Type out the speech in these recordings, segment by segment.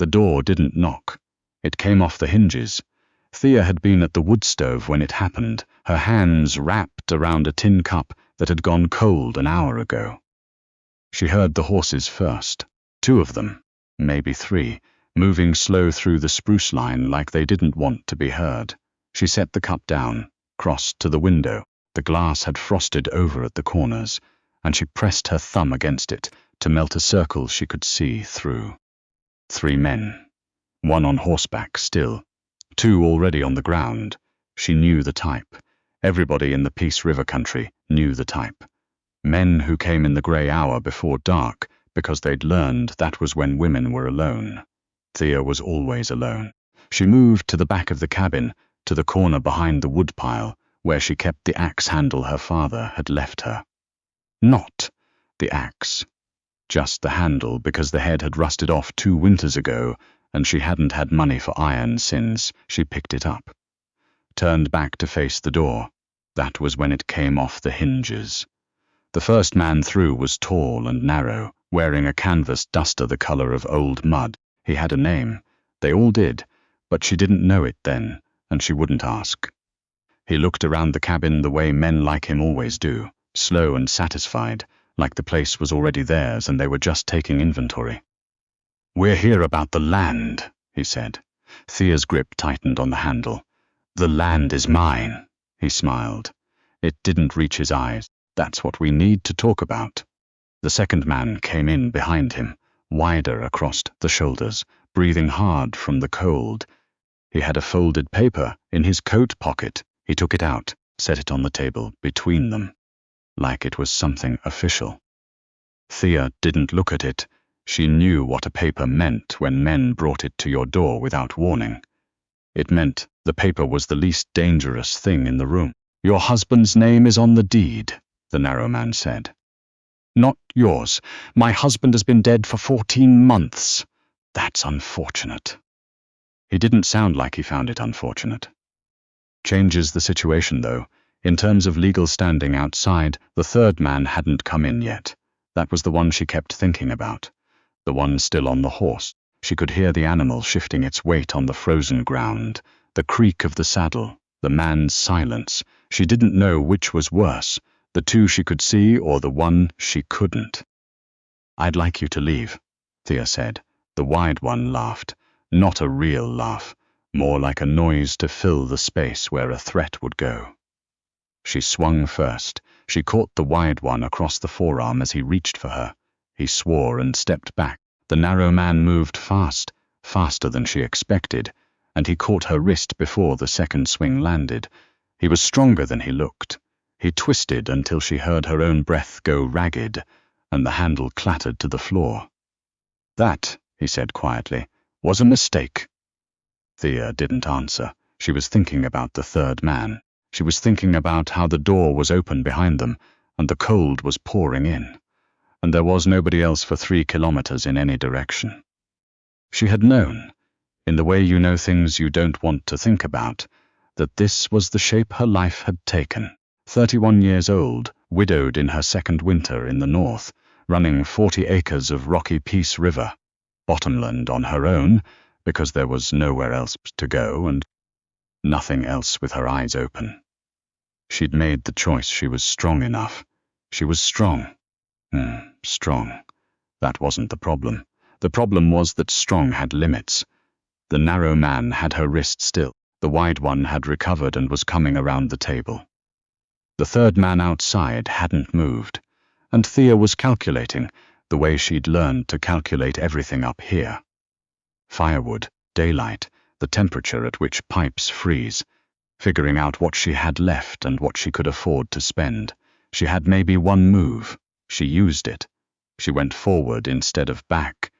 The door didn't knock. It came off the hinges. Thea had been at the wood stove when it happened, her hands wrapped around a tin cup that had gone cold an hour ago. She heard the horses first, 2 of them, maybe 3, moving slow through the spruce line like they didn't want to be heard. She set the cup down, crossed to the window. The glass had frosted over at the corners, and she pressed her thumb against it to melt a circle she could see through. 3 men, 1 on horseback still, 2 already on the ground. She knew the type. Everybody in the Peace River country knew the type. Men who came in the grey hour before dark because they'd learned that was when women were alone. Thea was always alone. She moved to the back of the cabin, to the corner behind the woodpile, where she kept the axe handle her father had left her. Not the axe. Just the handle, because the head had rusted off 2 winters ago, and she hadn't had money for iron since. She picked it up. Turned back to face the door. That was when it came off the hinges. The first man through was tall and narrow, wearing a canvas duster the color of old mud. He had a name. They all did, but she didn't know it then, and she wouldn't ask. He looked around the cabin the way men like him always do, slow and satisfied, like the place was already theirs and they were just taking inventory. "We're here about the land," he said. Thea's grip tightened on the handle. "The land is mine," he smiled. It didn't reach his eyes. "That's what we need to talk about." The second man came in behind him, wider across the shoulders, breathing hard from the cold. He had a folded paper in his coat pocket. He took it out, set it on the table between them, like it was something official. Thea didn't look at it. She knew what a paper meant when men brought it to your door without warning. It meant the paper was the least dangerous thing in the room. "Your husband's name is on the deed," the narrow man said. "Not yours. My husband has been dead for 14 months. That's unfortunate." He didn't sound like he found it unfortunate. Changes the situation, though. In terms of legal standing outside, the third man hadn't come in yet. That was the one she kept thinking about. The one still on the horse. She could hear the animal shifting its weight on the frozen ground, the creak of the saddle, the man's silence. She didn't know which was worse, the 2 she could see or the one she couldn't. "I'd like you to leave," Thea said. The wide one laughed. Not a real laugh, more like a noise to fill the space where a threat would go. She swung first. She caught the wide one across the forearm as he reached for her. He swore and stepped back. The narrow man moved fast, faster than she expected, and he caught her wrist before the second swing landed. He was stronger than he looked. He twisted until she heard her own breath go ragged, and the handle clattered to the floor. "That," he said quietly, "was a mistake." Thea didn't answer. She was thinking about the third man. She was thinking about how the door was open behind them, and the cold was pouring in, and there was nobody else for 3 kilometers in any direction. She had known, in the way you know things you don't want to think about, that this was the shape her life had taken. 31 years old, widowed in her second winter in the north, running 40 acres of rocky Peace River, bottomland on her own, because there was nowhere else to go and nothing else with her eyes open. She'd made the choice. She was strong enough. She was strong. Strong. That wasn't the problem. The problem was that strong had limits. The narrow man had her wrist still. The wide one had recovered and was coming around the table. The third man outside hadn't moved, and Thea was calculating the way she'd learned to calculate everything up here. Firewood, daylight, the temperature at which pipes freeze, figuring out what she had left and what she could afford to spend. She had maybe one move. She used it. She went forward instead of back,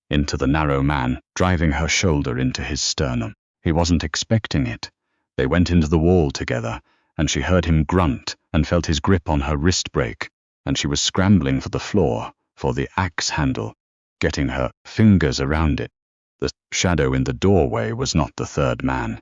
into the narrow man, driving her shoulder into his sternum. He wasn't expecting it. They went into the wall together, and she heard him grunt and felt his grip on her wrist break, and she was scrambling for the floor, for the axe handle, getting her fingers around it. The shadow in the doorway was not the third man.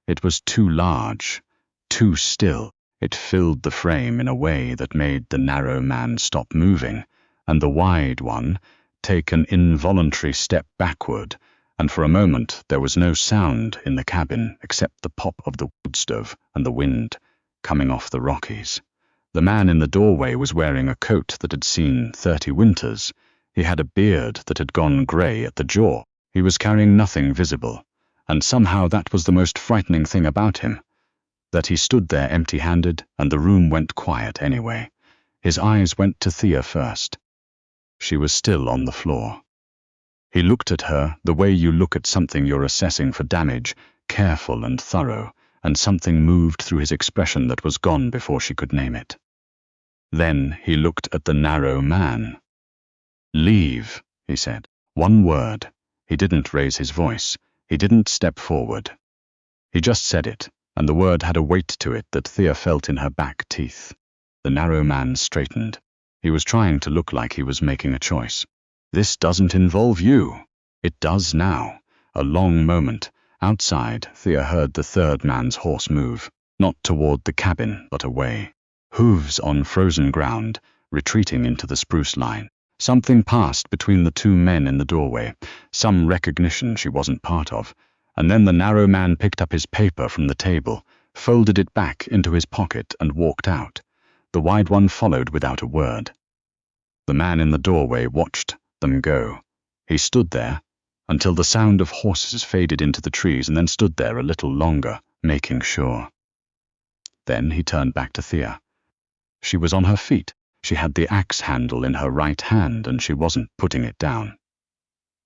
It was too large, too still. It filled the frame in a way that made the narrow man stop moving, and the wide one take an involuntary step backward, and for a moment there was no sound in the cabin except the pop of the wood stove and the wind coming off the Rockies. The man in the doorway was wearing a coat that had seen 30 winters. He had a beard that had gone grey at the jaw. He was carrying nothing visible, and somehow that was the most frightening thing about him, that he stood there empty-handed, and the room went quiet anyway. His eyes went to Thea first. She was still on the floor. He looked at her the way you look at something you're assessing for damage, careful and thorough, and something moved through his expression that was gone before she could name it. Then he looked at the narrow man. "Leave," he said. One word. He didn't raise his voice. He didn't step forward. He just said it, and the word had a weight to it that Thea felt in her back teeth. The narrow man straightened. He was trying to look like he was making a choice. "This doesn't involve you." "It does now." A long moment. Outside, Thea heard the third man's horse move, not toward the cabin, but away. Hooves on frozen ground, retreating into the spruce line. Something passed between the two men in the doorway, some recognition she wasn't part of, and then the narrow man picked up his paper from the table, folded it back into his pocket, and walked out. The wide one followed without a word. The man in the doorway watched them go. He stood there until the sound of horses faded into the trees, and then stood there a little longer, making sure. Then he turned back to Thea. She was on her feet. She had the axe handle in her right hand, and she wasn't putting it down.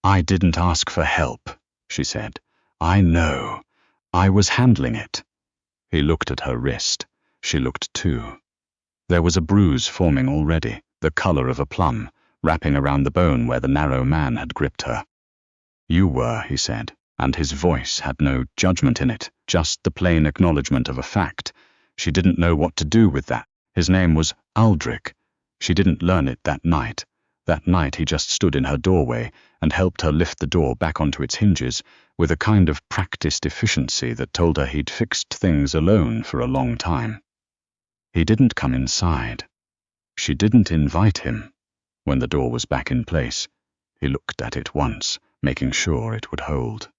"I didn't ask for help," she said. "I know. I was handling it." He looked at her wrist. She looked too. There was a bruise forming already, the color of a plum, wrapping around the bone where the narrow man had gripped her. "You were," he said, and his voice had no judgment in it, just the plain acknowledgement of a fact. She didn't know what to do with that. His name was Aldrich. She didn't learn it that night. That night he just stood in her doorway and helped her lift the door back onto its hinges with a kind of practiced efficiency that told her he'd fixed things alone for a long time. He didn't come inside. She didn't invite him. When the door was back in place, he looked at it once, making sure it would hold.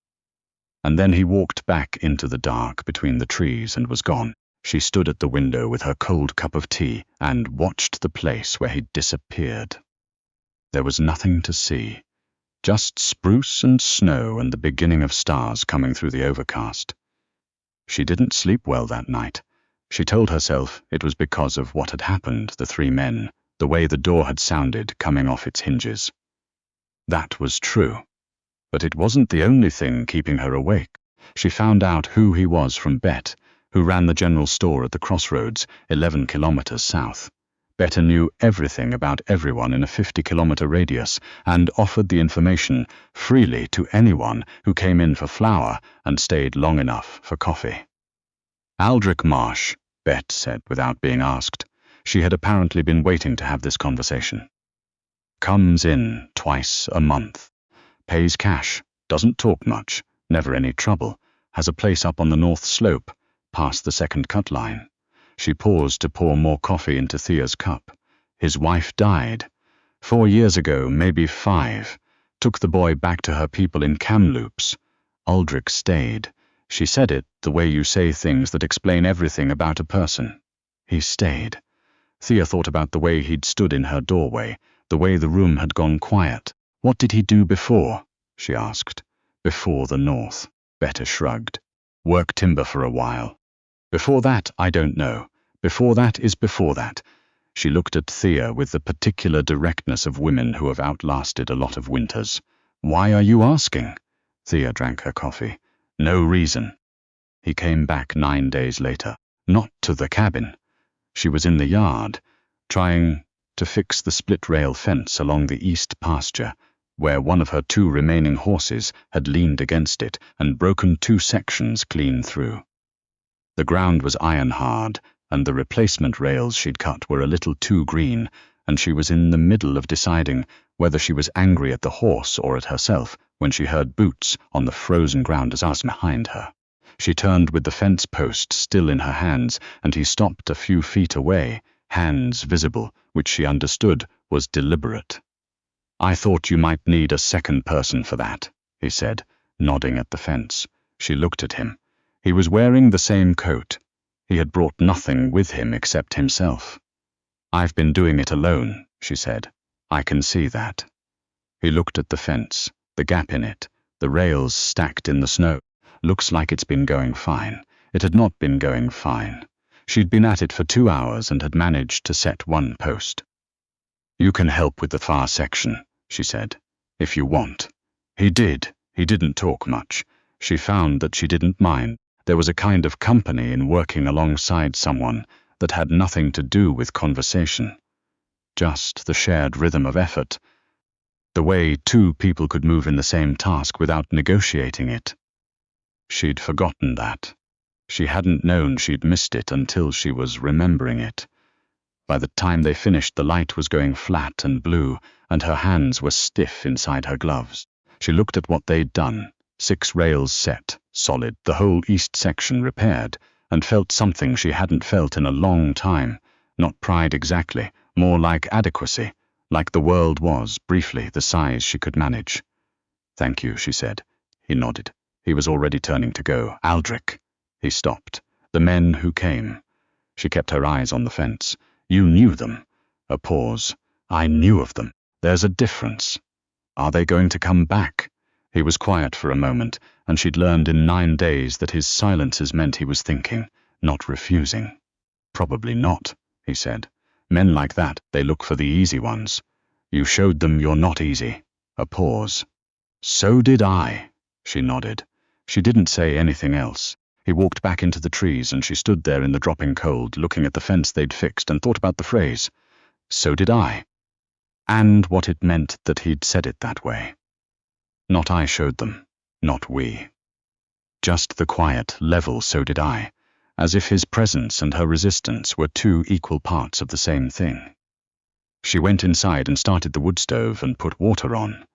And then he walked back into the dark between the trees and was gone. She stood at the window with her cold cup of tea and watched the place where he'd disappeared. There was nothing to see, just spruce and snow and the beginning of stars coming through the overcast. She didn't sleep well that night. She told herself it was because of what had happened, the three men, the way the door had sounded coming off its hinges. That was true, but it wasn't the only thing keeping her awake. She found out who he was from Bet, who ran the general store at the crossroads, 11 kilometers south. Better knew everything about everyone in a 50-kilometer radius and offered the information freely to anyone who came in for flour and stayed long enough for coffee. "Aldrich Marsh," Bet said without being asked. She had apparently been waiting to have this conversation. "Comes in twice a month. Pays cash, doesn't talk much, never any trouble, has a place up on the north slope, past the second cut line." She paused to pour more coffee into Thea's cup. "His wife died 4 years ago, maybe 5. Took the boy back to her people in Kamloops. Aldrich stayed." She said it the way you say things that explain everything about a person. He stayed. Thea thought about the way he'd stood in her doorway, the way the room had gone quiet. "What did he do before?" she asked. "Before the north." Better shrugged. "Work timber for a while. Before that, I don't know. Before that is before that." She looked at Thea with the particular directness of women who have outlasted a lot of winters. "Why are you asking?" Thea drank her coffee. "No reason." He came back 9 days later. Not to the cabin. She was in the yard, trying to fix the split-rail fence along the east pasture, where one of her 2 remaining horses had leaned against it and broken 2 sections clean through. The ground was iron-hard, and the replacement rails she'd cut were a little too green, and she was in the middle of deciding whether she was angry at the horse or at herself when she heard boots on the frozen ground behind her. She turned with the fence post still in her hands, and he stopped a few feet away, hands visible, which she understood was deliberate. "I thought you might need a second person for that," he said, nodding at the fence. She looked at him. He was wearing the same coat. He had brought nothing with him except himself. "I've been doing it alone," she said. "I can see that." He looked at the fence, the gap in it, the rails stacked in the snow. "Looks like it's been going fine." It had not been going fine. She'd been at it for 2 hours and had managed to set one post. "You can help with the far section," she said, "if you want." He did. He didn't talk much. She found that she didn't mind. There was a kind of company in working alongside someone that had nothing to do with conversation. Just the shared rhythm of effort. The way two people could move in the same task without negotiating it. She'd forgotten that. She hadn't known she'd missed it until she was remembering it. By the time they finished, the light was going flat and blue, and her hands were stiff inside her gloves. She looked at what they'd done. 6 rails set, solid, the whole east section repaired, and felt something she hadn't felt in a long time. Not pride exactly, more like adequacy, like the world was, briefly, the size she could manage. "Thank you," she said. He nodded. He was already turning to go. "Aldrich." He stopped. "The men who came." She kept her eyes on the fence. "You knew them." A pause. "I knew of them. There's a difference. Are they going to come back?" He was quiet for a moment, and she'd learned in 9 days that his silences meant he was thinking, not refusing. "Probably not," he said. "Men like that, they look for the easy ones. You showed them you're not easy." A pause. "So did I." She nodded. She didn't say anything else. He walked back into the trees, and she stood there in the dropping cold, looking at the fence they'd fixed, and thought about the phrase, "So did I," and what it meant that he'd said it that way. Not I showed them, not we. Just the quiet, level "so did I," as if his presence and her resistance were 2 equal parts of the same thing. She went inside and started the wood stove and put water on,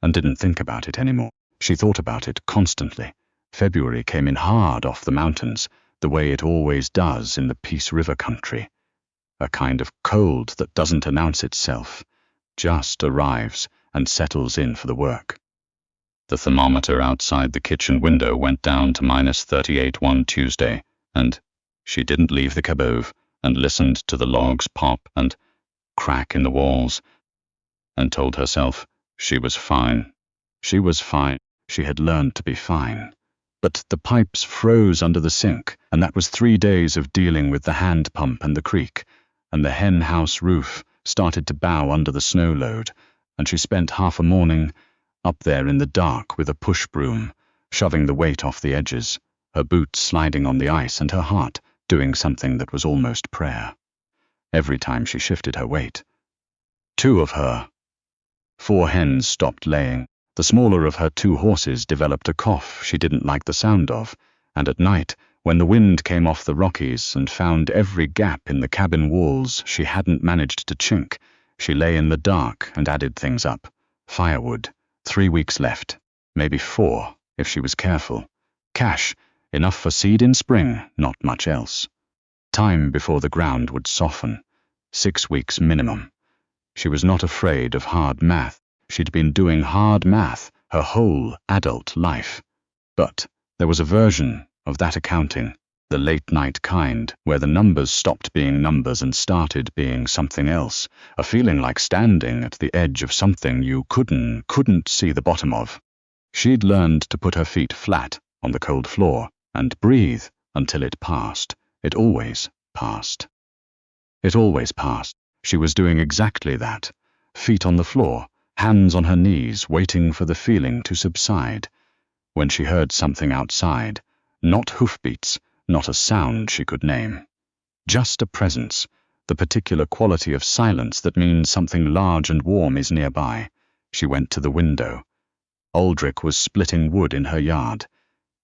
and didn't think about it anymore. She thought about it constantly. February came in hard off the mountains, the way it always does in the Peace River country. A kind of cold that doesn't announce itself, just arrives and settles in for the work. The thermometer outside the kitchen window went down to -38 one Tuesday, and she didn't leave the cave and listened to the logs pop and crack in the walls, and told herself she was fine. She was fine. She had learned to be fine. But the pipes froze under the sink, and that was 3 days of dealing with the hand pump and the creek, and the hen house roof started to bow under the snow load, and she spent half a morning up there in the dark with a push broom, shoving the weight off the edges, her boots sliding on the ice and her heart doing something that was almost prayer. Every time she shifted her weight. 2 of her. 4 hens stopped laying. The smaller of her 2 horses developed a cough she didn't like the sound of, and at night, when the wind came off the Rockies and found every gap in the cabin walls she hadn't managed to chink, she lay in the dark and added things up. Firewood. 3 weeks left. Maybe 4, if she was careful. Cash. Enough for seed in spring, not much else. Time before the ground would soften. 6 weeks minimum. She was not afraid of hard math. She'd been doing hard math her whole adult life. But there was a version of that accounting, the late-night kind, where the numbers stopped being numbers and started being something else, a feeling like standing at the edge of something you couldn't see the bottom of. She'd learned to put her feet flat on the cold floor and breathe until it passed. It always passed. It always passed. She was doing exactly that. Feet on the floor, hands on her knees, waiting for the feeling to subside. When she heard something outside, not hoofbeats, not a sound she could name. Just a presence, the particular quality of silence that means something large and warm is nearby. She went to the window. Aldrich was splitting wood in her yard.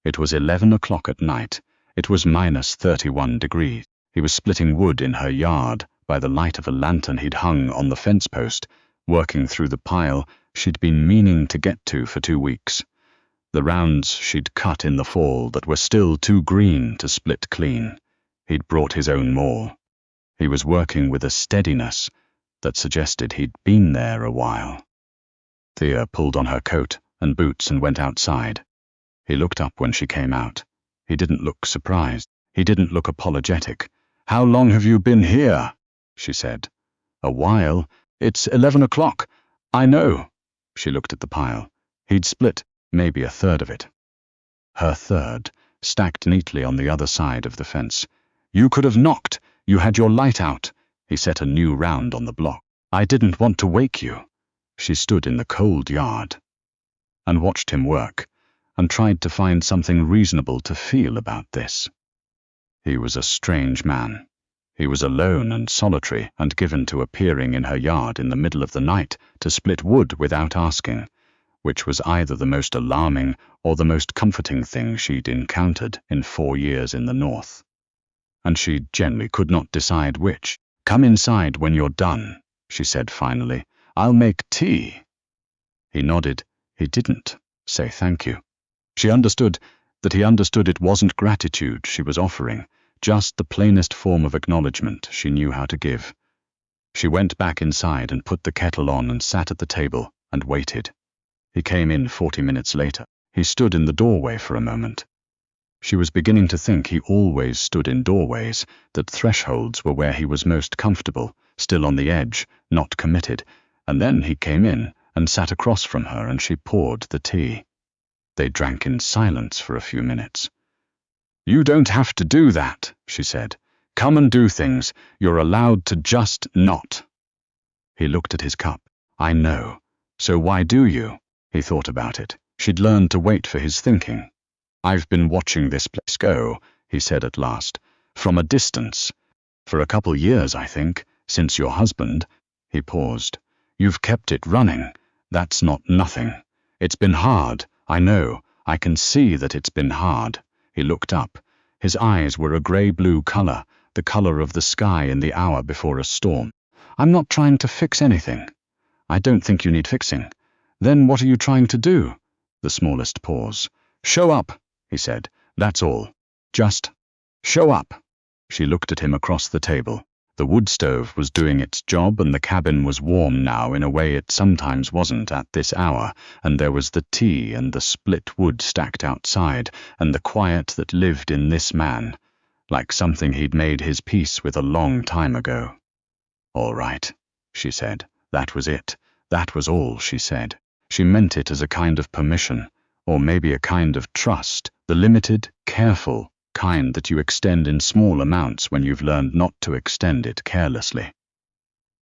It was 11 o'clock at night. It was -31 degrees. He was splitting wood in her yard by the light of a lantern he'd hung on the fence post, working through the pile she'd been meaning to get to for 2 weeks. The rounds she'd cut in the fall that were still too green to split clean. He'd brought his own maul. He was working with a steadiness that suggested he'd been there a while. Thea pulled on her coat, and boots and went outside. He looked up when she came out. He didn't look surprised. He didn't look apologetic. "How long have you been here?" she said. "A while. It's 11 o'clock. I know." She looked at the pile. He'd split maybe a third of it. Her third, stacked neatly on the other side of the fence. "You could have knocked. You had your light out." He set a new round on the block. "I didn't want to wake you." She stood in the cold yard and watched him work, and tried to find something reasonable to feel about this. He was a strange man. He was alone and solitary and given to appearing in her yard in the middle of the night to split wood without asking, which was either the most alarming or the most comforting thing she'd encountered in 4 years in the North. And she generally could not decide which. "Come inside when you're done," she said finally. "I'll make tea." He nodded. He didn't say thank you. She understood that he understood it wasn't gratitude she was offering, just the plainest form of acknowledgement she knew how to give. She went back inside and put the kettle on and sat at the table and waited. He came in 40 minutes later. He stood in the doorway for a moment. She was beginning to think he always stood in doorways, that thresholds were where he was most comfortable, still on the edge, not committed, and then he came in and sat across from her and she poured the tea. They drank in silence for a few minutes. "You don't have to do that," she said. "Come and do things. You're allowed to just not." He looked at his cup. "I know. So why do you?" He thought about it. She'd learned to wait for his thinking. "I've been watching this place go," he said at last, "from a distance. For a couple years, I think, since your husband." He paused. "You've kept it running. That's not nothing. It's been hard, I know. I can see that it's been hard." He looked up. His eyes were a grey-blue color, the color of the sky in the hour before a storm. "I'm not trying to fix anything." "I don't think you need fixing." "Then what are you trying to do?" The smallest pause. "Show up," he said. "That's all. Just show up." She looked at him across the table. The wood stove was doing its job and the cabin was warm now in a way it sometimes wasn't at this hour, and there was the tea and the split wood stacked outside and the quiet that lived in this man, like something he'd made his peace with a long time ago. "All right," she said. That was it. That was all she said. She meant it as a kind of permission, or maybe a kind of trust, the limited, careful kind that you extend in small amounts when you've learned not to extend it carelessly.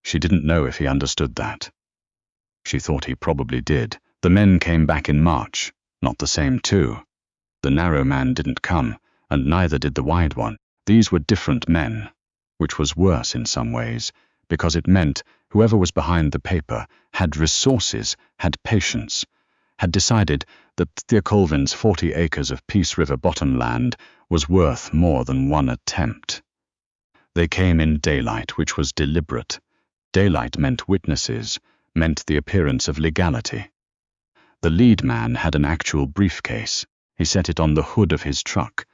She didn't know if he understood that. She thought he probably did. The men came back in March, not the same two. The narrow man didn't come, and neither did the wide one. These were different men, which was worse in some ways, because it meant whoever was behind the paper had resources, had patience, had decided that Thea Colvin's 40 acres of Peace River bottomland was worth more than one attempt. They came in daylight, which was deliberate. Daylight meant witnesses, meant the appearance of legality. The lead man had an actual briefcase. He set it on the hood of his truck,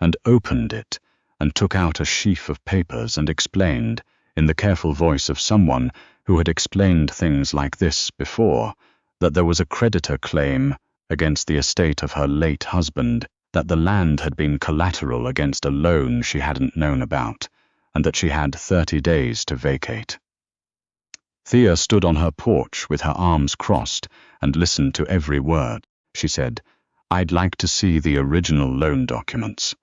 and opened it, and took out a sheaf of papers and explained, in the careful voice of someone who had explained things like this before, that there was a creditor claim against the estate of her late husband, that the land had been collateral against a loan she hadn't known about, and that she had 30 days to vacate. Thea stood on her porch with her arms crossed and listened to every word. She said, "I'd like to see the original loan documents."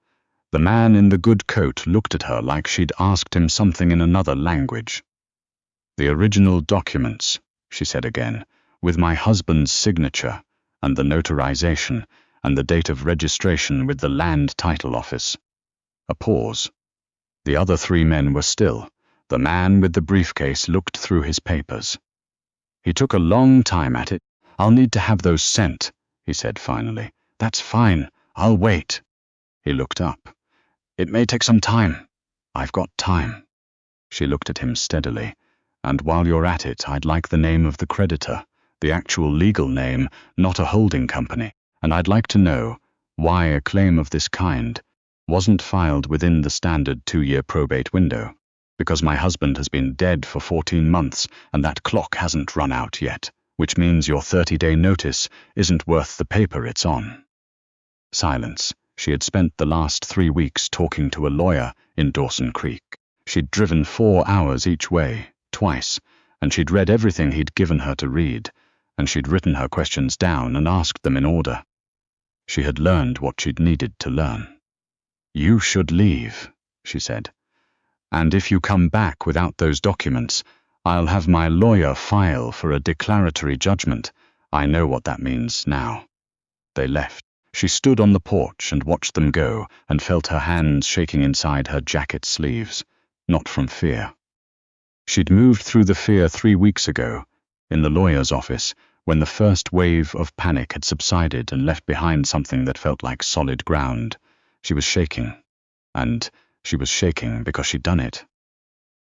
The man in the good coat looked at her like she'd asked him something in another language. "The original documents," she said again, "with my husband's signature, and the notarization, and the date of registration with the land title office." A pause. The other 3 men were still. The man with the briefcase looked through his papers. He took a long time at it. "I'll need to have those sent," he said finally. "That's fine. I'll wait." He looked up. "It may take some time." "I've got time." She looked at him steadily. "And while you're at it, I'd like the name of the creditor, the actual legal name, not a holding company. And I'd like to know why a claim of this kind wasn't filed within the standard 2-year probate window. Because my husband has been dead for 14 months, and that clock hasn't run out yet. which means your 30-day notice isn't worth the paper it's on." Silence. She had spent the last 3 weeks talking to a lawyer in Dawson Creek. She'd driven 4 hours each way, twice, and she'd read everything he'd given her to read, and she'd written her questions down and asked them in order. She had learned what she'd needed to learn. "You should leave," she said. "And if you come back without those documents, I'll have my lawyer file for a declaratory judgment. I know what that means now." They left. She stood on the porch and watched them go and felt her hands shaking inside her jacket sleeves, not from fear. She'd moved through the fear 3 weeks ago, in the lawyer's office, when the first wave of panic had subsided and left behind something that felt like solid ground. She was shaking. And she was shaking because she'd done it.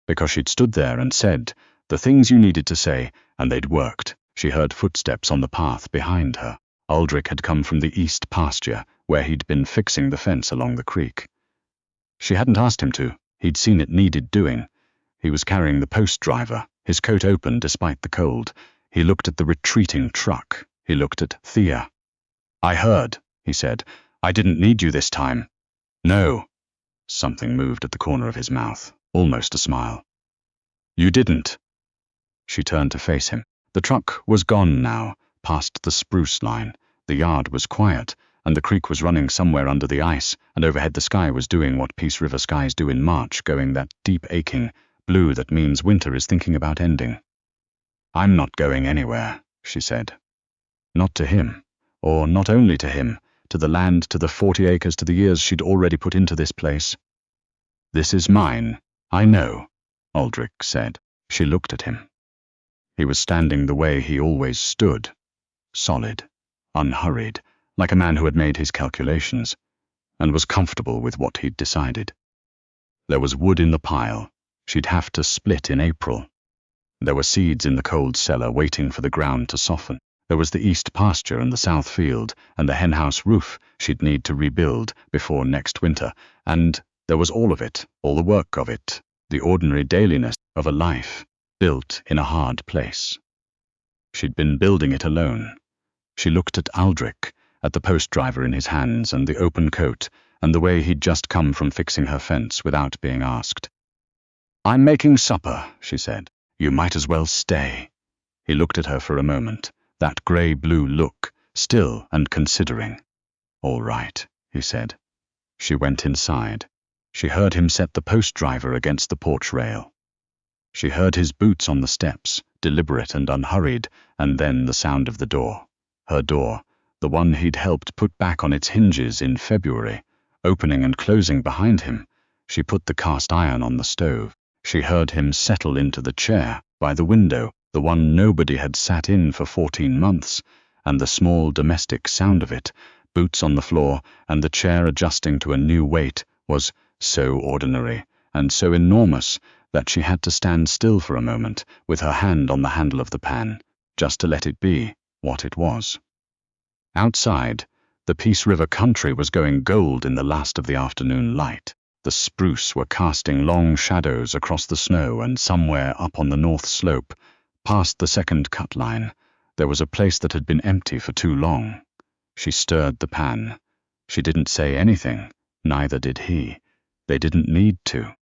Because she'd stood there and said the things you needed to say, and they'd worked. She heard footsteps on the path behind her. Aldrich had come from the east pasture, where he'd been fixing the fence along the creek. She hadn't asked him to. He'd seen it needed doing. He was carrying the post driver, his coat open despite the cold. He looked at the retreating truck. He looked at Thea. "I heard," he said. "I didn't need you this time." "No." Something moved at the corner of his mouth, almost a smile. "You didn't." She turned to face him. The truck was gone now, past the spruce line. The yard was quiet, and the creek was running somewhere under the ice, and overhead the sky was doing what Peace River skies do in March, going that deep aching blue that means winter is thinking about ending. "I'm not going anywhere," she said. Not to him, or not only to him, to the land, to the 40 acres, to the years she'd already put into this place. "This is mine, I know," Aldrich said. She looked at him. He was standing the way he always stood, solid, unhurried, like a man who had made his calculations, and was comfortable with what he'd decided. There was wood in the pile. She'd have to split in April. There were seeds in the cold cellar waiting for the ground to soften. There was the east pasture and the south field, and the henhouse roof she'd need to rebuild before next winter, and there was all of it, all the work of it, the ordinary dailiness of a life built in a hard place. She'd been building it alone. She looked at Aldrich, at the post driver in his hands and the open coat, and the way he'd just come from fixing her fence without being asked. "I'm making supper," she said. "You might as well stay." He looked at her for a moment, that grey-blue look, still and considering. "All right," he said. She went inside. She heard him set the post driver against the porch rail. She heard his boots on the steps, deliberate and unhurried, and then the sound of the door. Her door, the one he'd helped put back on its hinges in February, opening and closing behind him. She put the cast iron on the stove. She heard him settle into the chair by the window, the one nobody had sat in for 14 months, and the small domestic sound of it, boots on the floor and the chair adjusting to a new weight, was so ordinary and so enormous that she had to stand still for a moment with her hand on the handle of the pan, just to let it be what it was. Outside, the Peace River country was going gold in the last of the afternoon light. The spruce were casting long shadows across the snow, and somewhere up on the north slope, past the second cut line, there was a place that had been empty for too long. She stirred the pan. She didn't say anything, neither did he. They didn't need to.